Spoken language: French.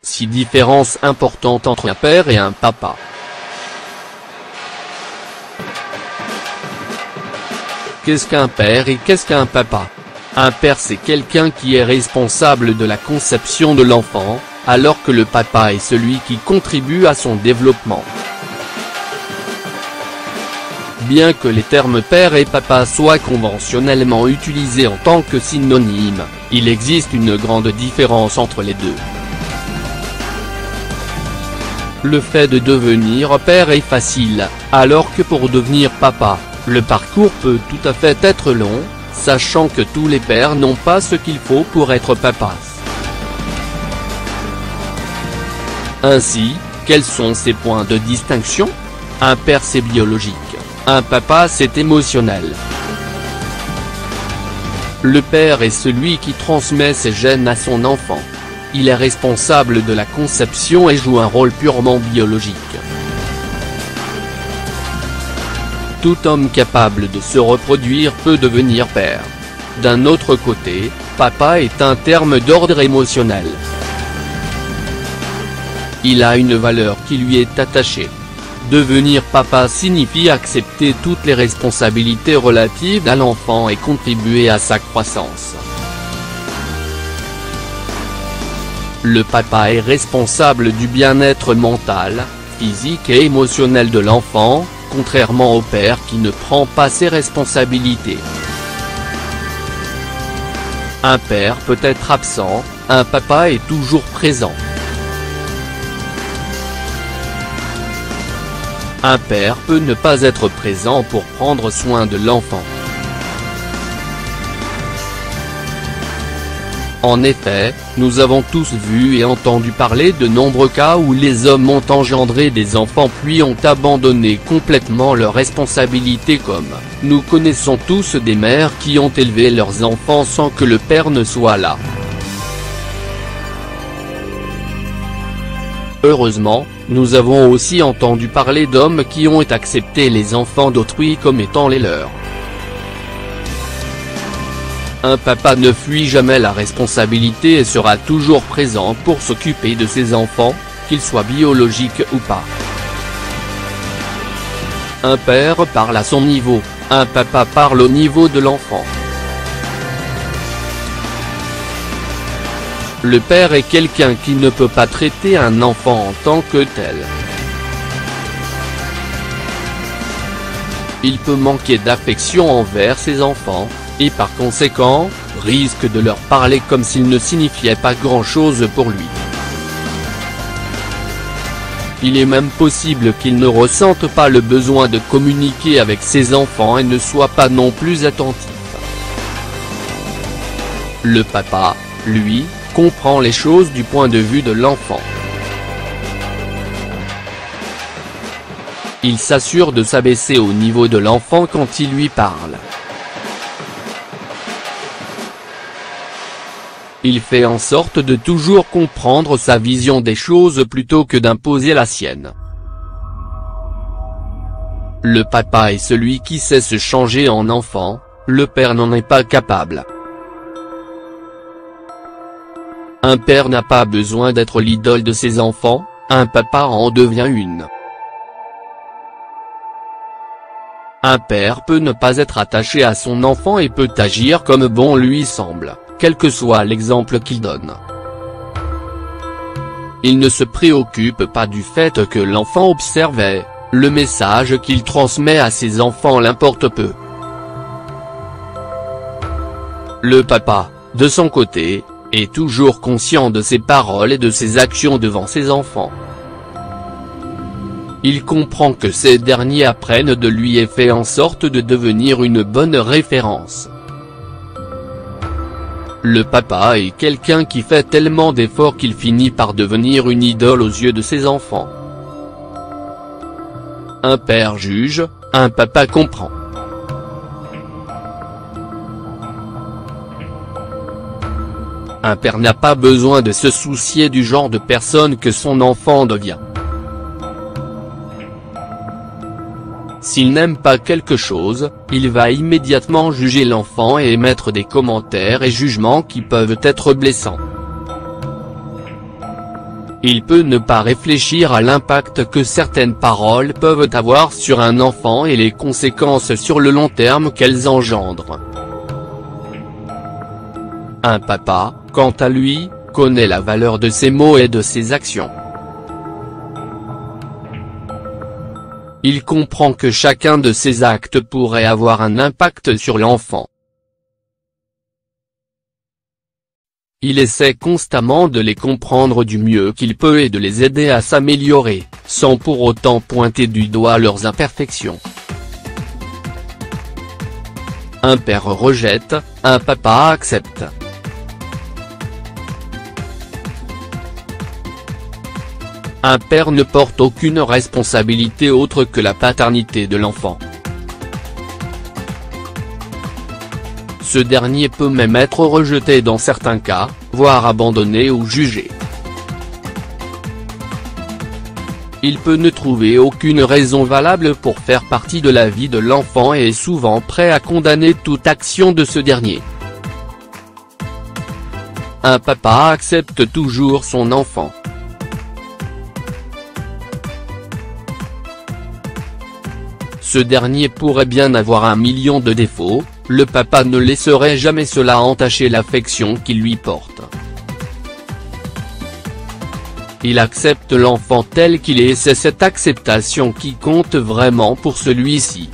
Six différences importantes entre un père et un papa. Qu'est-ce qu'un père et qu'est-ce qu'un papa? Un père, c'est quelqu'un qui est responsable de la conception de l'enfant, alors que le papa est celui qui contribue à son développement. Bien que les termes père et papa soient conventionnellement utilisés en tant que synonymes, il existe une grande différence entre les deux. Le fait de devenir père est facile, alors que pour devenir papa, le parcours peut tout à fait être long, sachant que tous les pères n'ont pas ce qu'il faut pour être papas. Ainsi, quels sont ces points de distinction? Un père, c'est biologique, un papa, c'est émotionnel. Le père est celui qui transmet ses gènes à son enfant. Il est responsable de la conception et joue un rôle purement biologique. Tout homme capable de se reproduire peut devenir père. D'un autre côté, papa est un terme d'ordre émotionnel. Il a une valeur qui lui est attachée. Devenir papa signifie accepter toutes les responsabilités relatives à l'enfant et contribuer à sa croissance. Le papa est responsable du bien-être mental, physique et émotionnel de l'enfant, contrairement au père qui ne prend pas ses responsabilités. Un père peut être absent, un papa est toujours présent. Un père peut ne pas être présent pour prendre soin de l'enfant. En effet, nous avons tous vu et entendu parler de nombreux cas où les hommes ont engendré des enfants puis ont abandonné complètement leurs responsabilités, comme nous connaissons tous des mères qui ont élevé leurs enfants sans que le père ne soit là. Heureusement, nous avons aussi entendu parler d'hommes qui ont accepté les enfants d'autrui comme étant les leurs. Un papa ne fuit jamais la responsabilité et sera toujours présent pour s'occuper de ses enfants, qu'ils soient biologiques ou pas. Un père parle à son niveau, un papa parle au niveau de l'enfant. Le père est quelqu'un qui ne peut pas traiter un enfant en tant que tel. Il peut manquer d'affection envers ses enfants, et par conséquent, risque de leur parler comme s'ils ne signifiaient pas grand-chose pour lui. Il est même possible qu'il ne ressente pas le besoin de communiquer avec ses enfants et ne soit pas non plus attentif. Le papa, lui, comprend les choses du point de vue de l'enfant. Il s'assure de s'abaisser au niveau de l'enfant quand il lui parle. Il fait en sorte de toujours comprendre sa vision des choses plutôt que d'imposer la sienne. Le papa est celui qui sait se changer en enfant, le père n'en est pas capable. Un père n'a pas besoin d'être l'idole de ses enfants, un papa en devient une. Un père peut ne pas être attaché à son enfant et peut agir comme bon lui semble, quel que soit l'exemple qu'il donne. Il ne se préoccupe pas du fait que l'enfant observe, le message qu'il transmet à ses enfants l'importe peu. Le papa, de son côté, est toujours conscient de ses paroles et de ses actions devant ses enfants. Il comprend que ces derniers apprennent de lui et fait en sorte de devenir une bonne référence. Le papa est quelqu'un qui fait tellement d'efforts qu'il finit par devenir une idole aux yeux de ses enfants. Un père juge, un papa comprend. Un père n'a pas besoin de se soucier du genre de personne que son enfant devient. S'il n'aime pas quelque chose, il va immédiatement juger l'enfant et émettre des commentaires et jugements qui peuvent être blessants. Il peut ne pas réfléchir à l'impact que certaines paroles peuvent avoir sur un enfant et les conséquences sur le long terme qu'elles engendrent. Un papa, quant à lui, connaît la valeur de ses mots et de ses actions. Il comprend que chacun de ses actes pourrait avoir un impact sur l'enfant. Il essaie constamment de les comprendre du mieux qu'il peut et de les aider à s'améliorer, sans pour autant pointer du doigt leurs imperfections. Un père rejette, un papa accepte. Un père ne porte aucune responsabilité autre que la paternité de l'enfant. Ce dernier peut même être rejeté dans certains cas, voire abandonné ou jugé. Il peut ne trouver aucune raison valable pour faire partie de la vie de l'enfant et est souvent prêt à condamner toute action de ce dernier. Un papa accepte toujours son enfant. Ce dernier pourrait bien avoir 1 million de défauts, le papa ne laisserait jamais cela entacher l'affection qu'il lui porte. Il accepte l'enfant tel qu'il est et c'est cette acceptation qui compte vraiment pour celui-ci.